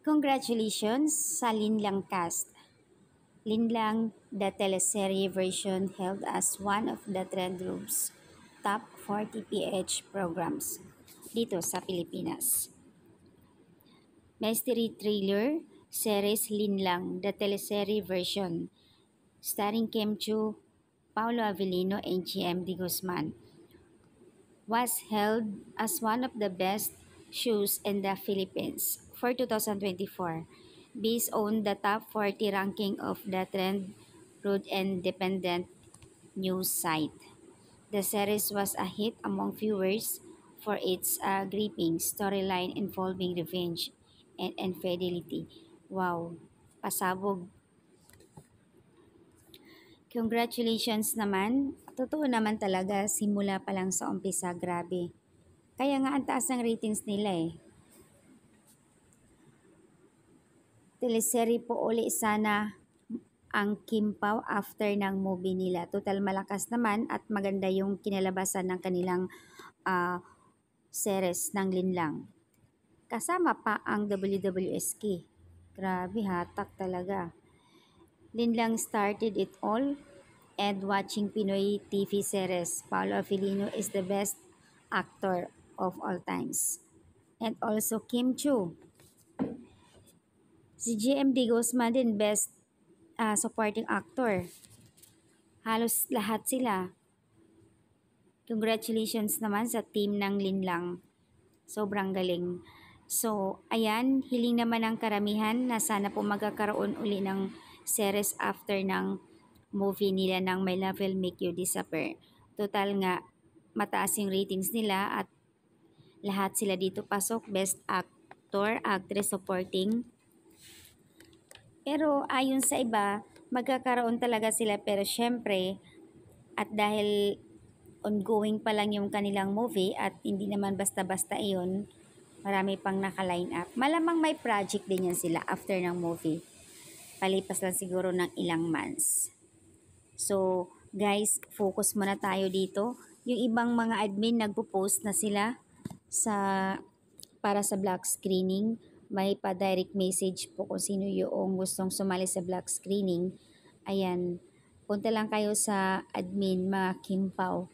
Congratulations sa Linlang cast. Linlang, the teleserye version held as one of the Trend Group's top 40 PH programs dito sa Pilipinas. Mystery thriller series Linlang, the teleserye version, starring Kim Chu, Paolo Avellino, and GMD Guzman, was held as one of the best shows in the Philippines for 2024 based on the top 40 ranking of the Trend Road Independent news site. The series was a hit among viewers for its gripping storyline involving revenge and infidelity. Wow, pasabog. Congratulations naman. Totoo naman talaga, simula pa lang sa umpisa, grabe. Kaya nga ang taas ng ratings nila eh. Teleserye po uli sana ang Kim Pao after ng movie nila. Total malakas naman at maganda yung kinalabasan ng kanilang ah, series ng Linlang. Kasama pa ang WWSK. Grabe, hatak talaga. Linlang started it all, and watching Pinoy TV series, Paolo Avellino is the best actor of all times. And also Kim Chu. Si GMD Guzman din best supporting actor. Halos lahat sila. Congratulations naman sa team ng Linlang. Sobrang galing. So, ayan, hiling naman ng karamihan na sana po magkakaroon uli ng series after ng movie nila ng My Love Will Make You Disappear. Total nga, mataas yung ratings nila at lahat sila dito pasok. Best actor, actress, supporting. Pero ayon sa iba, magkakaroon talaga sila pero syempre, at dahil ongoing pa lang yung kanilang movie at hindi naman basta-basta iyon, marami pang naka-line up. Malamang may project din yan sila after ng movie. Palipas lang siguro ng ilang months. So, guys, focus muna tayo dito. Yung ibang mga admin nagpo-post na sila sa para sa block screening. May pa-direct message po kung sino yung gustong sumali sa block screening. Ayan, punta lang kayo sa admin mga Kim Pao